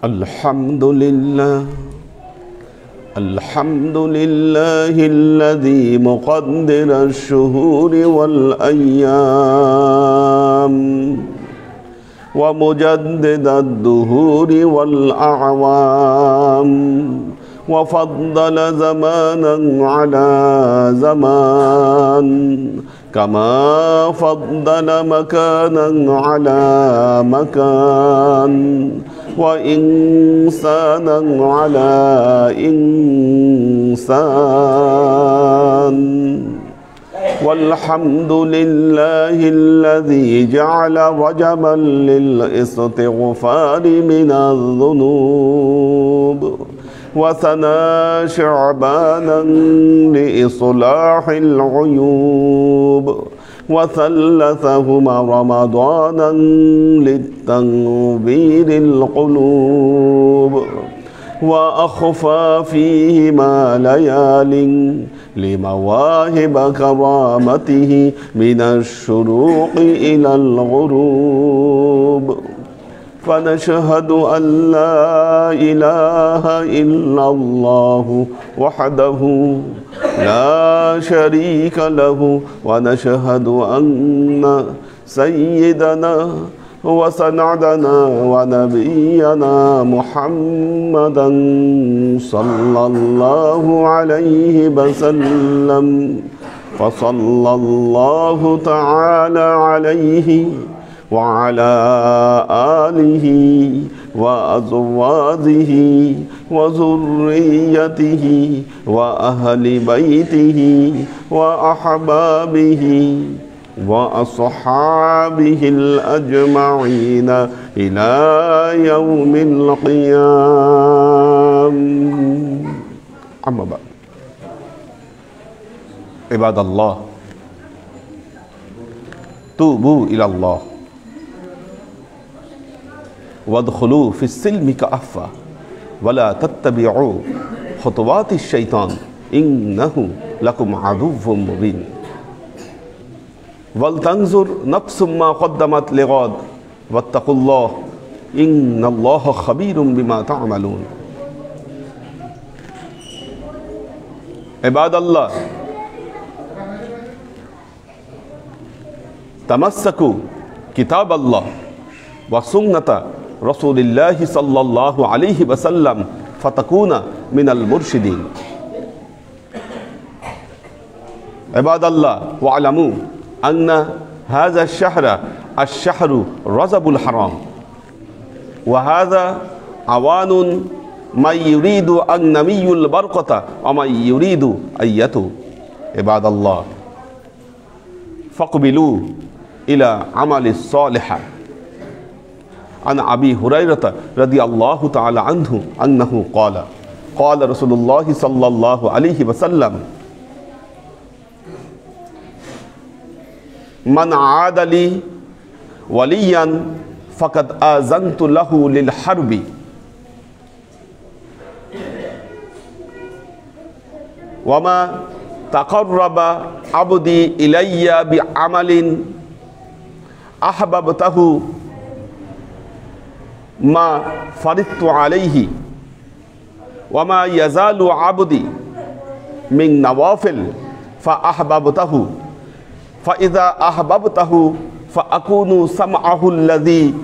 الحمد لله الذي مقدر الشهور والأيام ومجدد الدهور والأعوام وفضل زمانا على زمان كما فضل مكانا على مكان وإنسانا على إنسان والحمد لله الذي جعل رجما للاستغفار من الذنوب وثنى شعبانا لإصلاح العيوب وثلثهما رمضانا للتنوير القلوب وأخفى فيهما ليال لمواهب كرامته من الشروق إلى الغروب فنشهد أن لا إله إلا الله وحده لا شريك له ونشهد أن سيدنا وسندنا ونبينا محمدا صلى الله عليه وسلم فصلى الله تعالى عليه وعلى آله وأزواجه وذريته وأهل بيته وأحبابه وأصحابه الأجمعين إلى يوم القيامة. أما بعد، عباد الله، توبوا إلى الله وادخلوا في السلم كافة ولا تتبعوا خطوات الشيطان إنه لكم عدو مبين ولتنظر نفس ما قدمت لغد واتقوا الله إن الله خبير بما تعملون. عباد الله، تمسكوا كتاب الله وسنة رسول الله صلى الله عليه وسلم فتكون من المرشدين. عباد الله، واعلموا أن هذا الشهر رجب الحرام، وهذا عوان من يريد أن نمي البركة ومن يريد أن يتوب. عباد الله، فاقبلوا إلى عمل الصالح. عن أبي هريرة رضي الله تعالى عنه أنه قال قال رسول الله صلى الله عليه وسلم: من عاد لي وليا فقد آذنت له للحرب وما تقرب عبدي إلي بعمل أحببته ما فرضت عليه وما يزال عبدي من نوافل فأحببته فإذا أحببته فأكون سمعه الذي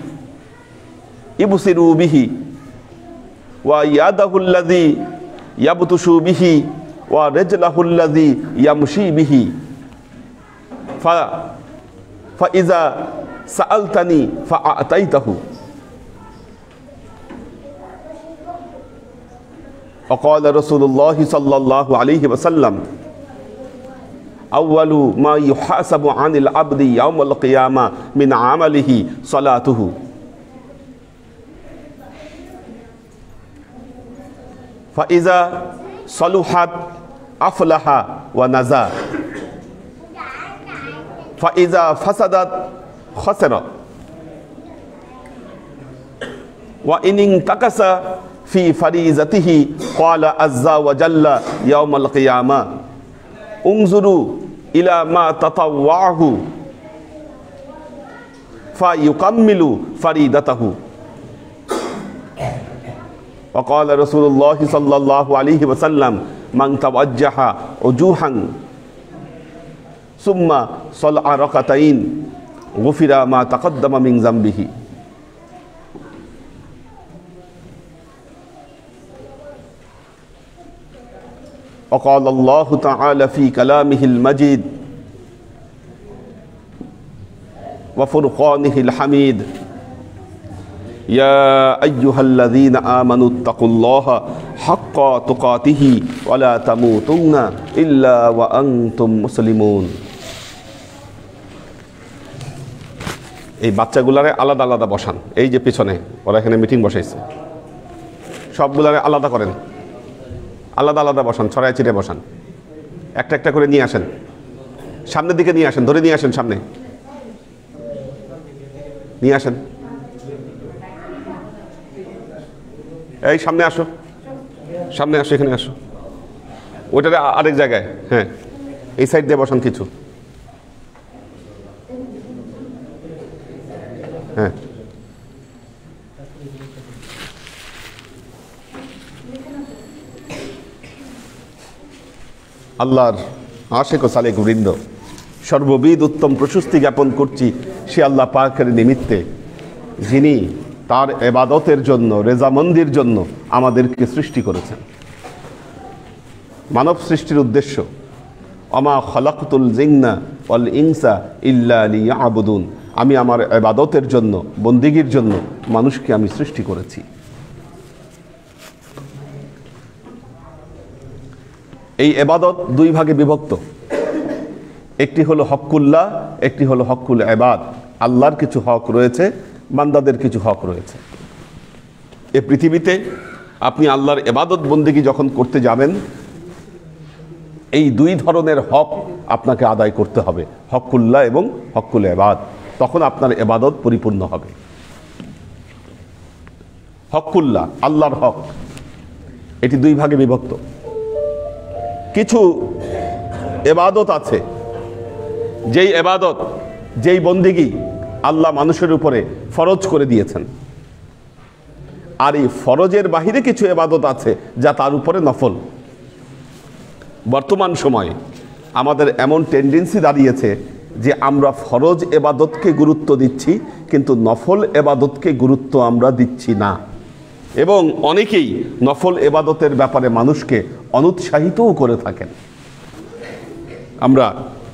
يبصر به ويده الذي يبطش به ورجله الذي يمشي به فإذا سألتني فأعطيته. وقال رسول الله صلى الله عليه وسلم: أول ما يحاسب عن العبد يوم القيامة من عمله صلاته. فإذا صلحت أفلح ونجا فإذا فسدت خسر. وإن انتكس في فريضته قال عز وجل يوم القيامة: انظروا إلى ما تطوعه فيكمل فريضته. وقال رسول الله صلى الله عليه وسلم من توجه وجوها ثم صلى ركعتين غفر ما تقدم من ذنبه. وقال الله تعالى في كلامه المجيد وفرقانه الحميد يا أيها الذين آمنوا اتقوا الله حق تقاته ولا تموتن إلا وأنتم مسلمون. এই বাচ্চাগুলারে আলাদা আলাদা বসান, এই যে পিছনে ওরা এখানে মিটিং বসাইছে, সবগুলারে আলাদা করেন, আলাদা আলাদা বসান, ছড়ায় ছিটে বসান, একটা একটা করে নিয়ে আসেন, সামনের দিকে নিয়ে আসেন, ধরে নিয়ে আসেন, সামনে নিয়ে আসেন, এই সামনে আসো, সামনে আসো, এখানে আসো, ওইটারে আরেক জায়গায়, হ্যাঁ এই সাইড দিয়ে বসান কিছু, হ্যাঁ আল্লাহর আশিক ও সালেক বৃন্দ, সর্ববিধ উত্তম প্রশস্তি জ্ঞাপন করছি সে আল্লাহ পাকের নিমিত্তে, যিনি তার ইবাদতের জন্য, রেজামন্দির জন্য আমাদেরকে সৃষ্টি করেছেন। মানব সৃষ্টির উদ্দেশ্য অমা খলাকতুল জিন্না ওয়াল ইনসা ইল্লা লিয়াবুদুন, আমি আমার ইবাদতের জন্য, বন্দিগির জন্য মানুষকে আমি সৃষ্টি করেছি। এই ইবাদত দুই ভাগে বিভক্ত, একটি হলো হকুল্লাহ, একটি হলো হকুল ইবাদ। আল্লাহর কিছু হক রয়েছে, বান্দাদের কিছু হক রয়েছে। এই পৃথিবীতে আপনি আল্লাহর ইবাদত বন্দেগী যখন করতে যাবেন, এই দুই ধরনের হক আপনাকে আদায় করতে হবে, হকুল্লাহ এবং হকুল ইবাদ, তখন আপনার ইবাদত পরিপূর্ণ হবে। হকুল্লাহ, আল্লাহর হক, এটি দুই ভাগে বিভক্ত। কিছু ইবাদত আছে, যেই ইবাদত, যেই বন্দেগী আল্লাহ মানুষের উপরে ফরজ করে দিয়েছেন, আর এই ফরজের বাহিরে কিছু ইবাদত আছে যা তার উপরে নফল। বর্তমান সময়ে আমাদের এমন টেন্ডেন্সি দাঁড়িয়েছে যে আমরা ফরজ ইবাদতকে গুরুত্ব দিচ্ছি, কিন্তু নফল ইবাদতকে গুরুত্ব আমরা দিচ্ছি না, এবং অনেকেই নফল ইবাদতের ব্যাপারে মানুষকে অনুৎসাহিতও করে থাকেন। আমরা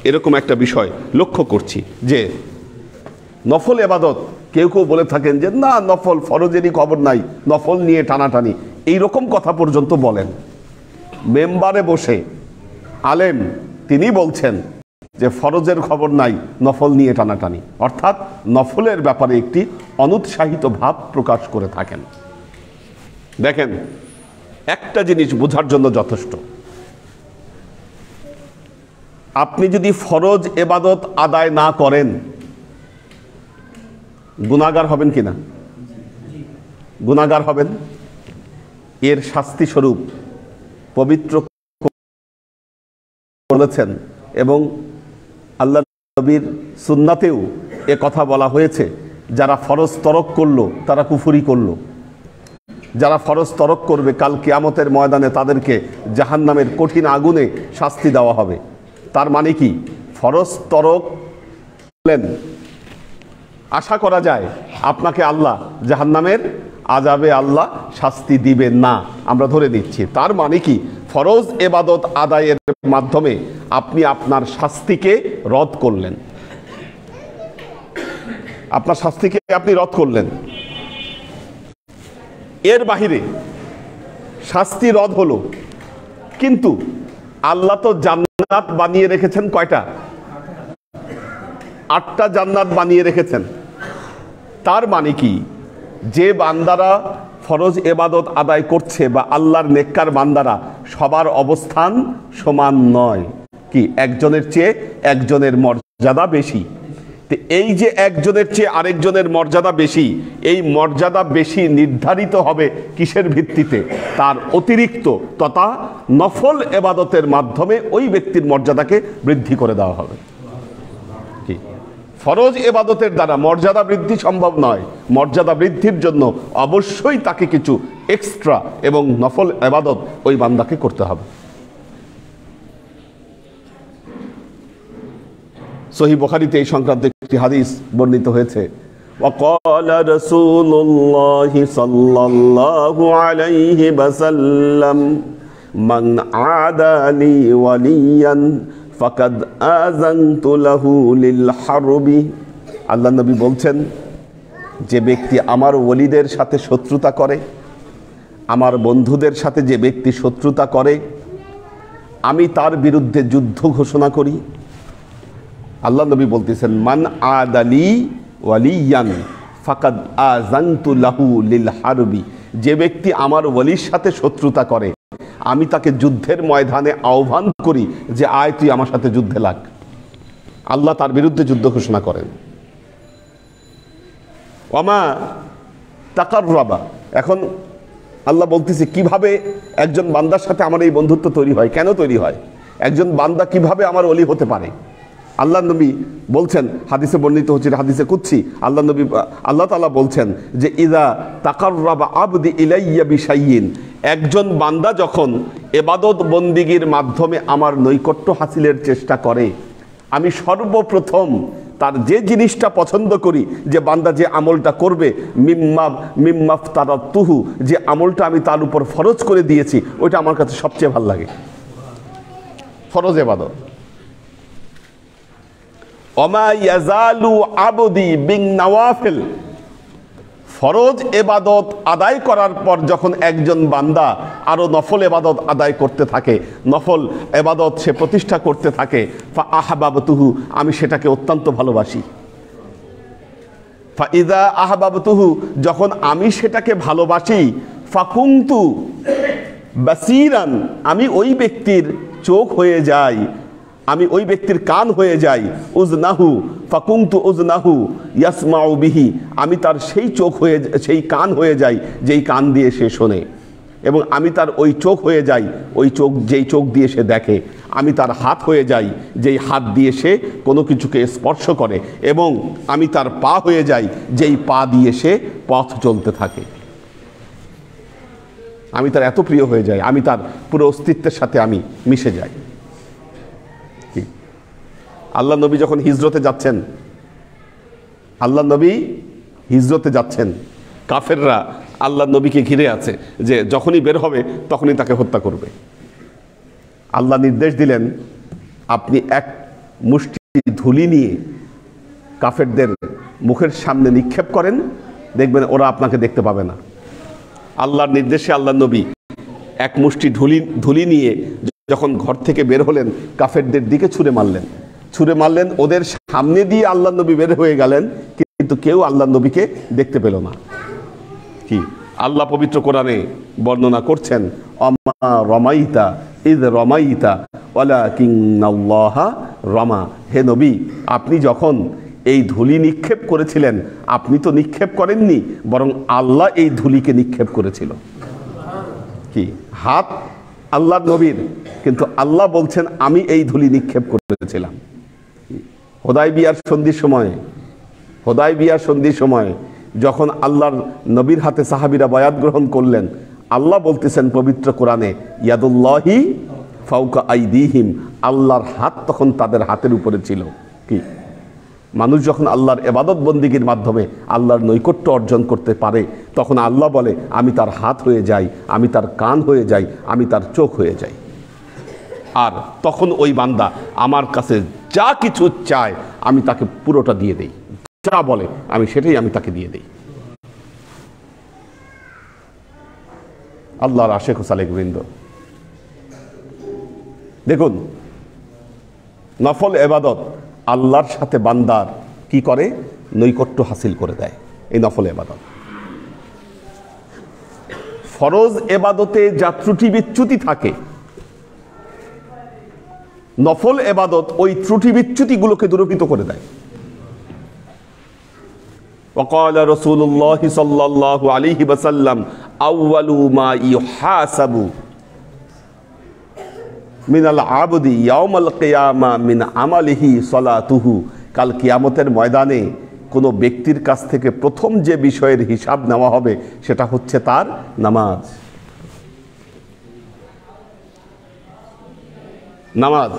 এরকম একটা বিষয় লক্ষ্য করছি যে নফল ইবাদত কেউ কেউ বলে থাকেন যে না, নফল, ফরজেরই খবর নাই, নফল নিয়ে টানাটানি, এই রকম কথা পর্যন্ত বলেন। মেম্বারে বসে আলেম তিনি বলছেন যে ফরজের খবর নাই, নফল নিয়ে টানাটানি, অর্থাৎ নফলের ব্যাপারে একটি অনুৎসাহিত ভাব প্রকাশ করে থাকেন। দেখেন, একটা জিনিস বোঝার জন্য যথেষ্ট, আপনি যদি ফরজ ইবাদত আদায় না করেন গুনাহগার হবেন কিনা? গুনাহগার হবেন। এর শাস্তি স্বরূপ পবিত্র বলেছেন, এবং আল্লাহ নবীর সুন্নাতেও এ কথা বলা হয়েছে, যারা ফরজ তরক করলো তারা কুফরি করলো। যারা ফরজ তরক করবে কাল কিয়ামতের ময়দানে তাদেরকে জাহান্নামের কঠিন আগুনে শাস্তি দেওয়া হবে। তার মানে কি? ফরজ তরক করলেন, আশা করা যায় আপনাকে আল্লাহ জাহান্নামের আযাবে আল্লাহ শাস্তি দিবেন না, আমরা ধরে নিচ্ছি। তার মানে কি? ফরজ ইবাদত আদায়ের মাধ্যমে আপনি আপনার শাস্তিকে রদ করলেন, আপনার শাস্তিকে আপনি রদ করলেন। এর বাহিরে শাস্তি রদ হলো, কিন্তু আল্লাহ তো জান্নাত বানিয়ে রেখেছেন কয়টা? 8টা জান্নাত বানিয়ে রেখেছেন। তার মানে কি? যে বান্দারা ফরজ ইবাদত আদায় করছে বা আল্লাহর নেককার বান্দারা, সবার অবস্থান সমান নয়। কি? একজনের চেয়ে একজনের মর্যাদা বেশি। এই যে একজনের চেয়ে আরেকজনের মর্যাদা বেশি, এই মর্যাদা বেশি নির্ধারিত হবে কিসের ভিত্তিতে? তার অতিরিক্ত তথা নফল ইবাদতের মাধ্যমে ওই ব্যক্তির মর্যাদাকে বৃদ্ধি করে দেওয়া হবে। কি? ফরজ ইবাদতের দ্বারা মর্যাদা বৃদ্ধি সম্ভব নয়। মর্যাদা বৃদ্ধির জন্য অবশ্যই তাকে কিছু এক্সট্রা এবং নফল ইবাদত ওই বান্দাকে করতে হবে। সহিহ বুখারীতে এই সংক্রান্ত একটি হাদিস বর্ণিত হয়েছে, وقال رسول الله صلى الله عليه وسلم من عادى لي وليا فقد آذنت له للحرب। আল্লাহ নবী বলছেন, যে ব্যক্তি আমার ওলিদের সাথে শত্রুতা করে, আমার বন্ধুদের সাথে যে ব্যক্তি শত্রুতা করে, আমি তার বিরুদ্ধে যুদ্ধ ঘোষণা করি। আল্লাহ নবী বলতেছেন, মান আদালি ওয়ালিয়ান ফাকাদ আযানতু লাহু লিল হারবি। যে ব্যক্তি আমার ওলির সাথে শত্রুতা করে, আমি তাকে যুদ্ধের ময়দানে আহ্বান করি যে আয় তুই আমার সাথে যুদ্ধে লাগ। আল্লাহ তার বিরুদ্ধে যুদ্ধ ঘোষণা করেন। ওয়ামা তাকাররাবা, এখন আল্লাহ বলতেছে কিভাবে একজন বান্দার সাথে আমার এই বন্ধুত্ব তৈরি হয়, কেন তৈরি হয়, একজন বান্দা কিভাবে আমার ওলি হতে পারে। আল্লাহ নবী বলছেন, হাদিসে বর্ণিত হচ্ছে, হাদিসে কুদসি, আল্লাহ তাআলা বলছেন যে ইযা তাকাররাবা আবদি ইলাইয়া বিশাইইন, একজন বান্দা যখন ইবাদত বন্দিগির মাধ্যমে আমার নৈকট্য হাসিলের চেষ্টা করে, আমি সর্বপ্রথম তার যে জিনিসটা পছন্দ করি, যে বান্দা যে আমলটা করবে, মিম্মাফতারাতুহু, যে আমলটা আমি তার উপর ফরজ করে দিয়েছি, ওইটা আমার কাছে সবচেয়ে ভালো লাগে, ফরজ ইবাদত। ওমা ইয়াজালু আবদি বিন নওয়াফিল, ফরজ ইবাদত আদায় করার পর যখন একজন বান্দা আরো নফল ইবাদত আদায় করতে থাকে, নফল ইবাদত সে প্রতিষ্ঠা করতে থাকে, ফা আহবাবতুহু, আমি সেটাকে অত্যন্ত ভালোবাসি। ফা ইযা আহবাবতুহু, যখন আমি সেটাকে ভালোবাসি, ফাকুনতু বাসীরান, আমি ওই ব্যক্তির চোখ হয়ে যাই, আমি ওই ব্যক্তির কান হয়ে যাই। উজনাহু ফাকুনতু উজনাহু ইয়াসমাউ বিহি, আমি তার সেই চোখ হয়ে, সেই কান হয়ে যাই যেই কান দিয়ে সে শোনে, এবং আমি তার ওই চোখ হয়ে যাই, ওই চোখ যেই চোখ দিয়ে সে দেখে। আমি তার হাত হয়ে যাই, যেই হাত দিয়ে সে কোনো কিছুকে স্পর্শ করে, এবং আমি তার পা হয়ে যাই, যেই পা দিয়ে সে পথ চলতে থাকে। আমি তার এত প্রিয় হয়ে যাই, আমি তার পুরো অস্তিত্বের সাথে আমি মিশে যাই। আল্লাহ নবী যখন হিজরতে যাচ্ছেন, আল্লাহ নবী হিজরতে যাচ্ছেন, কাফেররা আল্লাহ নবীকে ঘিরে আছে যে যখনই বের হবে তখনই তাকে হত্যা করবে। আল্লাহ নির্দেশ দিলেন, আপনি এক মুষ্টি ধুলি নিয়ে কাফেরদের মুখের সামনে নিক্ষেপ করেন, দেখবেন ওরা আপনাকে দেখতে পাবে না। আল্লাহর নির্দেশে আল্লাহ নবী এক মুষ্টি ধুলি নিয়ে যখন ঘর থেকে বের হলেন, কাফেরদের দিকে ছুঁড়ে মারলেন, ওদের সামনে দিয়ে আল্লাহ নবী বের হয়ে গেলেন, কিন্তু কেউ আল্লাহ নবীকে দেখতে পেল না। কি আল্লাহ পবিত্র কোরআনে বর্ণনা করছেন, অমা রমাইতা ইয রমাইতা ওয়ালাকিন্নাল্লাহা রমা। হে নবী, আপনি যখন এই ধুলি নিক্ষেপ করেছিলেন, আপনি তো নিক্ষেপ করেননি, বরং আল্লাহ এই ধুলিকে নিক্ষেপ করেছিল। কি হাত আল্লাহ নবীর, কিন্তু আল্লাহ বলছেন আমি এই ধুলি নিক্ষেপ করেছিলাম। হুদায়বিয়ার সন্ধির সময় যখন আল্লাহর নবীর হাতে সাহাবীরা বায়াত গ্রহণ করলেন, আল্লাহ বলতেছেন পবিত্র কোরআনে, ইয়াদুল্লাহি ফাওকা আইদিহিম, আল্লাহর হাত তখন তাদের হাতের উপরে ছিল। কি মানুষ যখন আল্লাহর ইবাদত বন্দিগির মাধ্যমে আল্লাহর নৈকট্য অর্জন করতে পারে, তখন আল্লাহ বলে আমি তার হাত হয়ে যাই, আমি তার কান হয়ে যাই, আমি তার চোখ হয়ে যাই। আর তখন ওই বান্দা আমার কাছে যা কিছু চায় আমি তাকে পুরোটা দিয়ে দেই, যা বলে আমি সেটাই আমি তাকে দিয়ে দেই। আল্লাহর আশেক ও সালেক বৃন্দ, দেখুন নফল ইবাদত আল্লাহর সাথে বান্দার কি করে, নৈকট্য হাসিল করে দেয়। এই নফল ইবাদত, ফরজ ইবাদতে যা ত্রুটি বিচ্যুতি থাকে, নফল ইবাদত ওই ত্রুটি বিচ্যুতিগুলোকে দূরীভূত করে দেয়। وقال رسول الله صلى الله عليه وسلم أول ما يحاسب من العبد يوم القيامة من عمله صلاته। কাল কিয়ামতের ময়দানে কোনো ব্যক্তির কাছ থেকে প্রথম যে বিষয়ের হিসাব নেওয়া হবে সেটা হচ্ছে তার নামাজ। নামাজ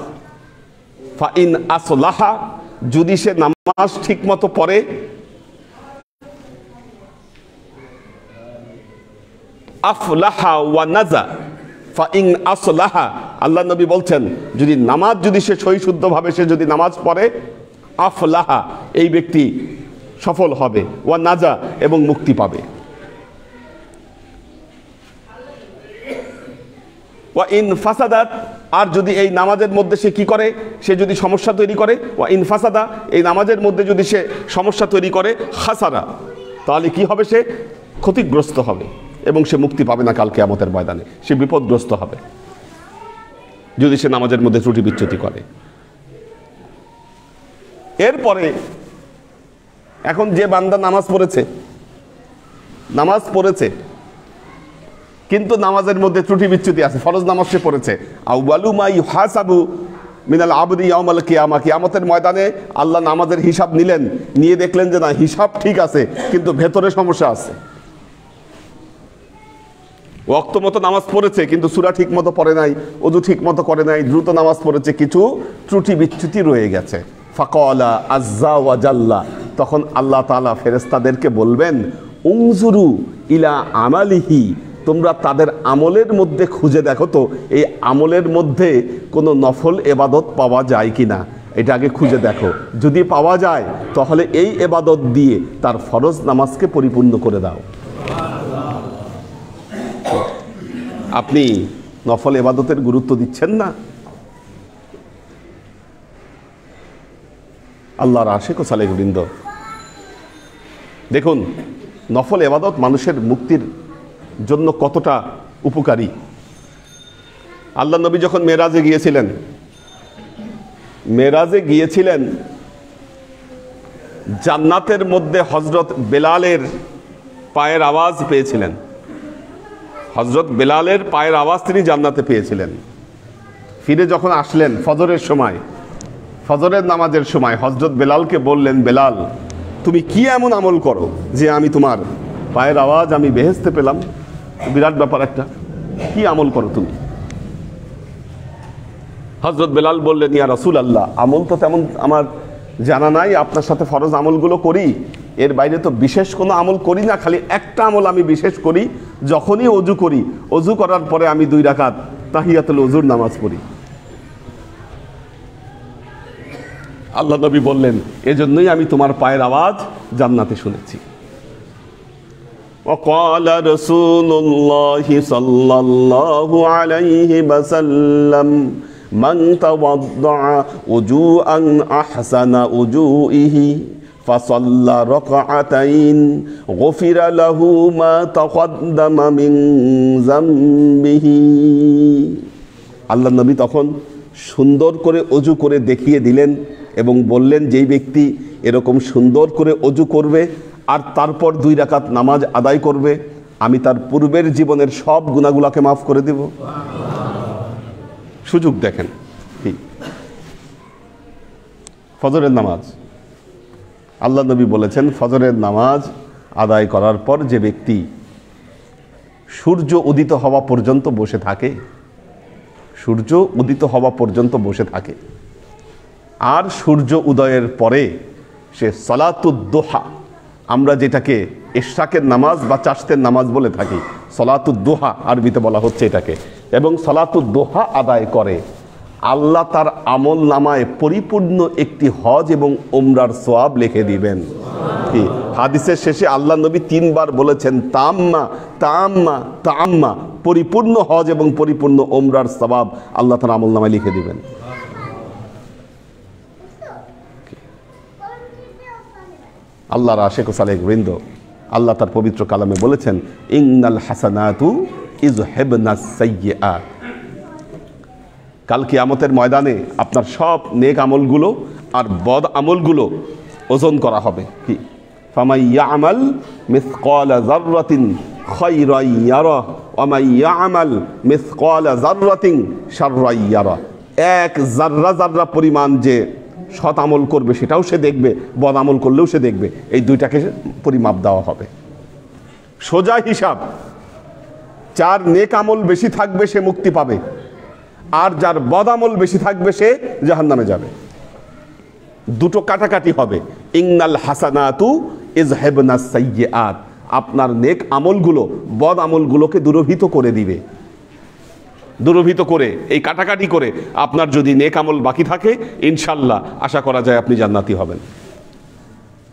ফাইন আসলাহা, যদি সে নামাজ ঠিক মতো পড়ে, আফলাহা ওয়া নাজা। ফাইন আসলাহা, আল্লাহ নবী বলছেন যদি নামাজ যদি সে সহিশুদ্ধভাবে সে যদি নামাজ পড়ে, আফলাহা, এই ব্যক্তি সফল হবে, ওয়া নাজা, এবং মুক্তি পাবে। ওয়া ইন ফাসাদাত, আর যদি এই নামাজের মধ্যে সে কি করে, সে যদি সমস্যা তৈরি করে, ওয়া ইন ফাসাদা, এই নামাজের মধ্যে যদি সে সমস্যা তৈরি করে, খাসারা, তাহলে কি হবে, সে ক্ষতিগ্রস্ত হবে এবং সে মুক্তি পাবে না কাল কিয়ামতের ময়দানে, সে বিপদগ্রস্ত হবে যদি সে নামাজের মধ্যে ত্রুটি বিচ্যুতি করে। এরপরে এখন যে বান্দা নামাজ পড়েছে কিন্তু নামাজের মধ্যে ত্রুটি বিচ্যুতি আছে, ফরজ নামাজ সে পড়েছে, আউয়ালু মা ইউহাসাবু মিনাল আবদি ইয়াউমাল কিয়ামা, কিয়ামতের ময়দানে আল্লাহ নামাজের হিসাব নিয়ে দেখলেন যে না, হিসাব ঠিক আছে কিন্তু ভেতরে সমস্যা আছে। ওয়াক্ত মতো নামাজ পড়েছে কিন্তু সূরা ঠিক মতো পড়ে নাই, ওযু ঠিক মতো করে নাই, দ্রুত নামাজ পড়েছে, কিছু ত্রুটি বিচ্যুতি রয়ে গেছে। ফাকালা আযজা ওয়া জাল্লা, তখন আল্লাহ তাআলা ফেরেশতাদেরকে বলবেন, উনজুরু ইলা আমালিহি, তোমরা তাদের আমলের মধ্যে খুঁজে দেখো তো এই আমলের মধ্যে কোনো নফল এবাদত পাওয়া যায় কিনা, এটা আগে খুঁজে দেখো। যদি পাওয়া যায় তাহলে এই এবাদত দিয়ে তার ফরজ নামাজকে পরিপূর্ণ করে দাও। আপনি নফল এবাদতের গুরুত্ব দিচ্ছেন না। আল্লাহর আশিক ও সালেক বৃন্দ, দেখুন নফল এবাদত মানুষের মুক্তির জন্য কতটা উপকারী। আল্লাহ নবী যখন মেরাজে গিয়েছিলেন জান্নাতের মধ্যে হযরত বেলালের পায়ের আওয়াজ পেয়েছিলেন। হযরত বেলালের পায়ের আওয়াজ তিনি জান্নাতে পেয়েছিলেন। ফিরে যখন আসলেন ফজরের নামাজের সময় হযরত বেলালকে বললেন, বেলাল তুমি কি এমন আমল করো যে আমি তোমার পায়ের আওয়াজ আমি বেহেশতে পেলাম? বিরাট ব্যাপার একটা, কি আমল করো তুমি? হযরত বেলাল বললেন, ইয়া রাসূলুল্লাহ, আমল তো তেমন আমার জানা নাই, আপনার সাথে ফরজ আমলগুলো করি, এর বাইরে তো বিশেষ কোনো আমল করি না, খালি একটা আমল আমি বিশেষ করি, যখনই ওযু করি, ওযু করার পরে আমি 2 রাকাত তাহিয়াতুল ওযুর নামাজ পড়ি। আল্লাহ নবী বললেন, এজন্যই আমি তোমার পায়ের আওয়াজ জান্নাতে শুনেছি। وقال رسول الله صلى الله عليه وسلم من توضع وضوءا أحسن وضوئه فصلى ركعتين غفر له ما تقدم من ذنبه। আল্লাহ নবী তখন সুন্দর করে ওযু করে দেখিয়ে দিলেন এবং বললেন, যেই ব্যক্তি এরকম সুন্দর করে ওযু করবে আর তারপর 2 রাকাত নামাজ আদায় করবে, আমি তার পূর্বের জীবনের সব গুনাহগুলোকে মাফ করে দেব। সুযোগ দেখেন। ফজরের নামাজ, আল্লাহ নবী বলেছেন ফজরের নামাজ আদায় করার পর যে ব্যক্তি সূর্য উদিত হওয়া পর্যন্ত বসে থাকে, আর সূর্য উদয়ের পরে সে সালাতুদ দুহা, আমরা যেটাকে ইশরাকের নামাজ বা চাশতের নামাজ বলে থাকি, সালাতুদ দুহা আরবিতে বলা হচ্ছে এটাকে, এবং সালাতুদ দুহা আদায় করে, আল্লাহ তার আমল নামায় পরিপূর্ণ একটি হজ এবং উমরার সওয়াব লিখে দিবেন। হাদিসের শেষে আল্লাহ নবী 3 বার বলেছেন, তাম্মা তাম্মা তাম্মা, পরিপূর্ণ হজ এবং পরিপূর্ণ উমরার সওয়াব আল্লাহ তার আমল নামায় লিখে দিবেন। আল্লাহর আশিক ও সালেক বৃন্দ, আল্লাহ তার পবিত্র কালামে বলেছেন, ইন্নাল হাসানাতু ইযহিবনাস সাইয়্যাত। কাল কিয়ামতের ময়দানে আপনার সব নেক আমলগুলো আর বদ আমলগুলো ওজন করা হবে। কি? ফামান ইয়ামাল মিসকালা যাররাতিন খায়রান ইয়ারা ওয়া মান ইয়ামাল মিসকালা যাররাতিন শাররান ইয়ারা। 1 জাররা পরিমাণ যে সৎ আমল করবে সেটাও সে দেখবে, বদ আমল করলেও সে দেখবে, এই দুইটাকে পরিমাপ দেওয়া হবে। সোজা হিসাব, যার নেক আমল বেশি থাকবে সে মুক্তি পাবে, আর যার বদ আমল বেশি থাকবে সে জাহান্নামে যাবে। দুটো কাটাকাটি হবে। ইন্নাল হাসানাতু ইযহিবনাস সাইয়্যাত, আপনার নেক আমলগুলো বদ আমলগুলোকে দূরভীত করে দিবে। দূরভীত করে, এই কাটাকাটি করে আপনার যদি নেক আমল বাকি থাকে, ইনশাল্লাহ আশা করা যায় আপনি জান্নাতি হবেন।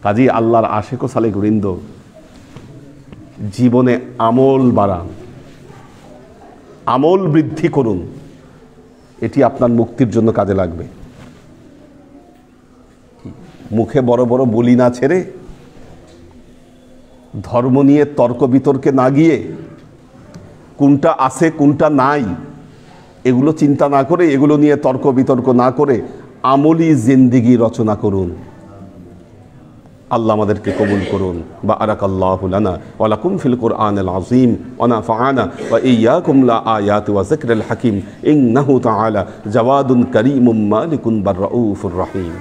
কাজী আল্লাহর আশেক ও সালেক বৃন্দ, জীবনে আমল বাড়ান, আমল বৃদ্ধি করুন, এটি আপনার মুক্তির জন্য কাজে লাগবে। মুখে বড় বড় বলি না ছেড়ে, ধর্ম নিয়ে তর্ক বিতর্কে না গিয়ে, কোনটা আছে কোনটা নাই এগুলো চিন্তা না করে, এগুলো নিয়ে তর্ক বিতর্ক না করে আমলি জিন্দেগি রচনা করুন। আল্লাহ আমাদেরকে কবুল করুন। বারাকাল্লাহু লানা ওয়া লাকুম ফিল কুরআনিল আযীম ওয়া নাফা'ানা ওয়া ইয়্যাকুম লা আয়াতি ওয়া যিকরিল হাকীম ইন্নাহু তাআলা জাওয়াদুন কারীমুম মালিকুন বাররাউফুর রহিম।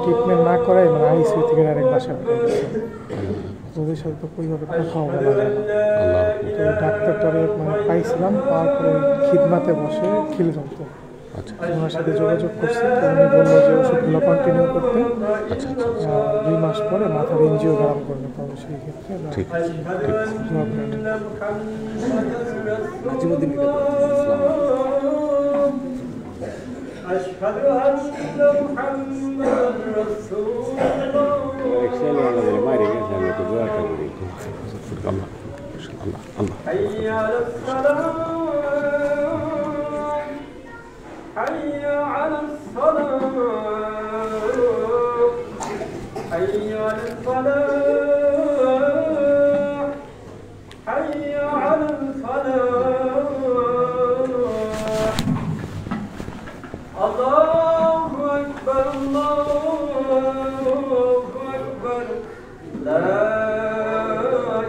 ট্রিটমেন্ট না করাই মানে আইসিইউ থেকে আরেক বাসায় ওদের সাথে তো কোইভাবে কথা বলা যায় না। তো ডাক্তারটারে মানে পাইছিলাম, পাওয়ার পরে খিদমাতে বসে খিল জমতো, ওনার সাথে যোগাযোগ করছি। তো উনি বললো যে ওষুধগুলো কন্টিনিউ করতে, 2 মাস পরে মাথার এনজিওগ্রাম করবে। তো সেই ক্ষেত্রে أشهد أن محمدا رسول الله حي على الصلاة حي على الصلاة حي على الفلاح حي على الفلاح الله أكبر الله أكبر لا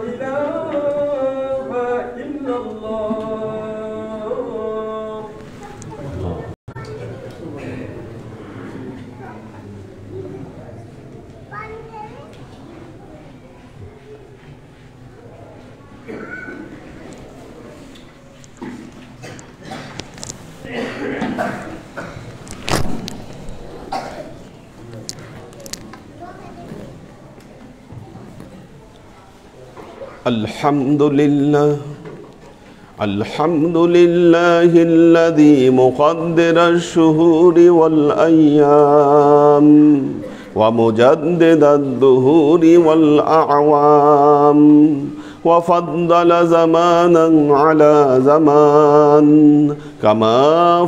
إله إلا الله الحمد لله الحمد لله الذي مقدر الشهور والأيام ومجدد الدهور والأعوام وفضل زمانا على زمان كما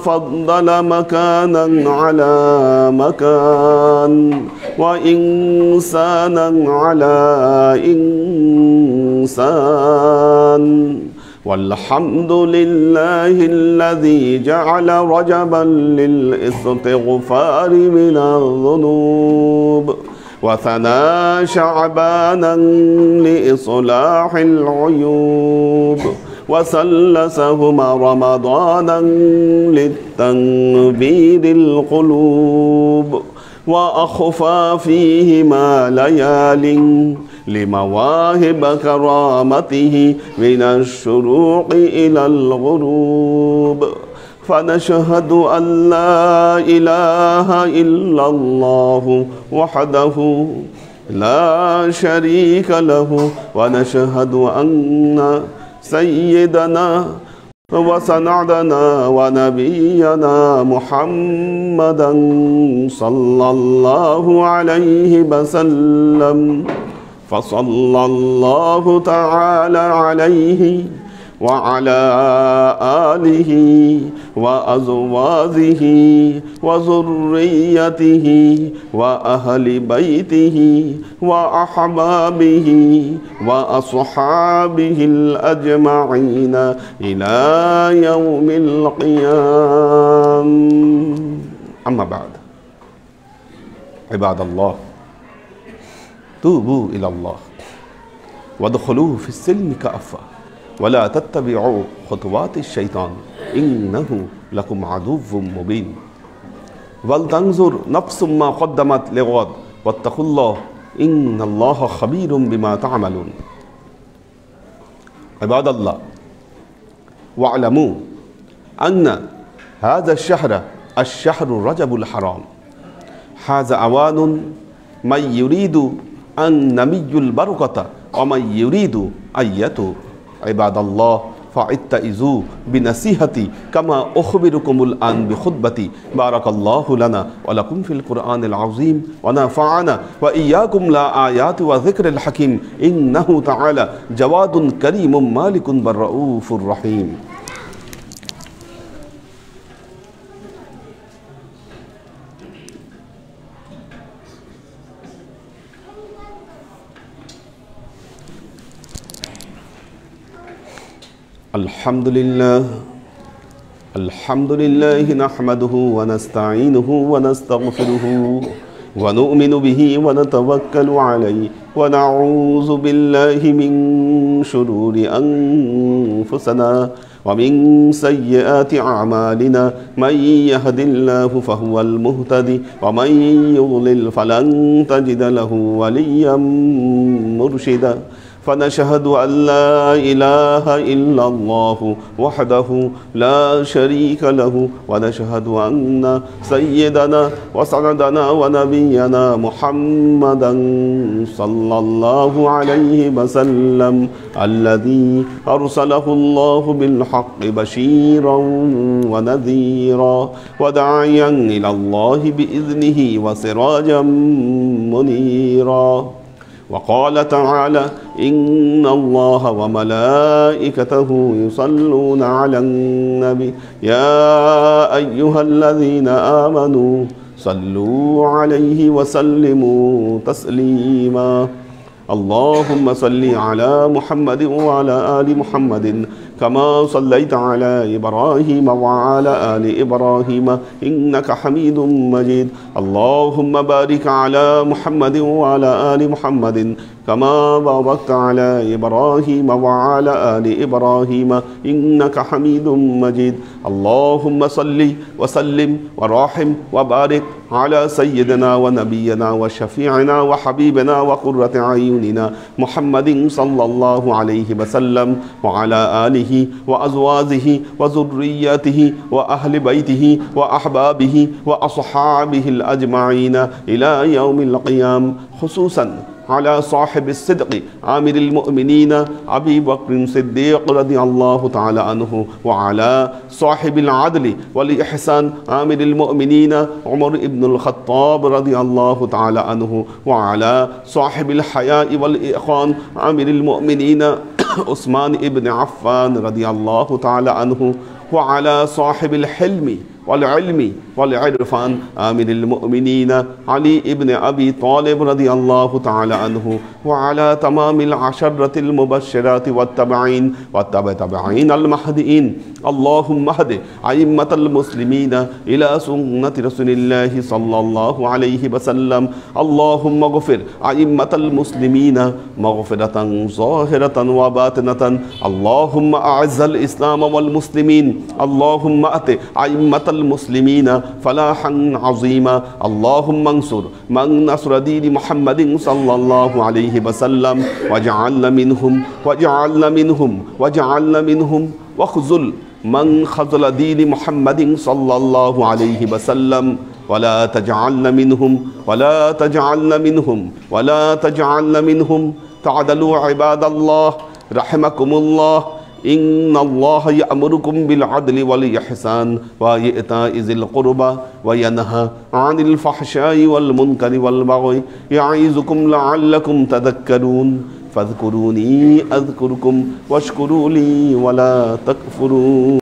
فضل مكانا على مكان وإنسانا على إنسان والحمد لله الذي جعل رجبا للاستغفار من الذنوب وثنى شعبانا لإصلاح العيوب وسلسهما رمضانا للتنبير القلوب وأخفى فيهما ليال لمواهب كرامته من الشروق إلى الغروب فنشهد أن لا إله إلا الله وحده لا شريك له ونشهد أن سيدنا وسندنا ونبينا محمدا صلى الله عليه وسلم فصلى الله تعالى عليه وعلى آله وأزواجه وذريته وأهل بيته وأحبابه وأصحابه الأجمعين إلى يوم القيامة. أما بعد، عباد الله، توبوا إلى الله وادخلوا في السلم كافة ولا تتبعوا خطوات الشيطان إنه لكم عدو مبين. ولتنظر نفس ما قدمت لغد واتقوا الله إن الله خبير بما تعملون. عباد الله، واعلموا أن هذا الشهر رجب الحرام، هذا أوان من يريد أن نمي البركة ومن يريد أن يتوب. عباد الله، فاتعظوا بنصيحتي كما أخبركم الآن بخطبتي. بارك الله لنا ولكم في القرآن العظيم ونفعنا وإياكم لآيات وذكر الحكيم إنه تعالى جواد كريم مالك بالرؤوف الرحيم. الحمد لله نحمده ونستعينه ونستغفره ونؤمن به ونتوكل عليه ونعوذ بالله من شرور أنفسنا ومن سيئات أعمالنا. من يهد الله فهو المهتدي ومن يضلل فلن تجد له وليا مرشدا. فنشهد أن لا إله إلا الله وحده لا شريك له ونشهد أن سيدنا وسندنا ونبينا محمدا صلى الله عليه وسلم الذي أرسله الله بالحق بشيرا ونذيرا وداعيا إلى الله بإذنه وسراجا منيرا. وقال تعالى إن الله وملائكته يصلون على النبي يا أيها الذين آمنوا صلوا عليه وسلموا تسليما. اللهم صل على محمد وعلى آل محمد كما صليت على إبراهيم وعلى آل إبراهيم إنك حميد مجيد. اللهم بارك على محمد وعلى آل محمد كما باركت على إبراهيم وعلى آل إبراهيم إنك حميد مجيد. اللهم صل وسلم ورحم وبارك على سيدنا ونبينا وشفيعنا وحبيبنا وقرة أعيننا محمد صلى الله عليه وسلم وعلى آله وأزواجه وذرياته وأهل بيته وأحبابه وأصحابه الأجمعين إلى يوم القيامة، خصوصا على صاحب الصدق عامر المؤمنين أبي بكر الصديق رضي الله تعالى عنه، وعلى صاحب العدل والإحسان عامر المؤمنين عمر بن الخطاب رضي الله تعالى عنه، وعلى صاحب الحياء والإخوان عامر المؤمنين عثمان بن عفان رضي الله تعالى عنه، وعلى صاحب الحلم والعلم والعرفان آمر المؤمنين علي بن أبي طالب رضي الله تعالى عنه، وعلى تمام العشرة المبشرات والتابعين المهديين. اللهم اهد أئمة المسلمين إلى سنة رسول الله صلى الله عليه وسلم. اللهم اغفر أئمة المسلمين مغفرة ظاهرة وباطنة. اللهم أعز الإسلام والمسلمين. اللهم أت أئمة المسلمين فلاحا عظيما. اللهم انصر من نصر دين محمد صلى الله عليه وسلم واجعلنا منهم واخذل من خذل دين محمد صلى الله عليه وسلم ولا تجعلنا منهم. تعدلوا عباد الله رحمكم الله ইন্নাল্লাহা ইয়া'মুরুকুম বিল আদলি ওয়াল ইহসান ওয়া ইতা'i যিল কুরবা ওয়া ইয়ানহা আনিল ফাহশাই ওয়াল মুনকারি ওয়াল বাগই ইয়া'iযুকুম লা'আল্লাকুম তাযাক্কারুন ফাযকুরুনি আযকুরকুম ওয়াশকুরু লি ওয়া লা তাকফুরুন।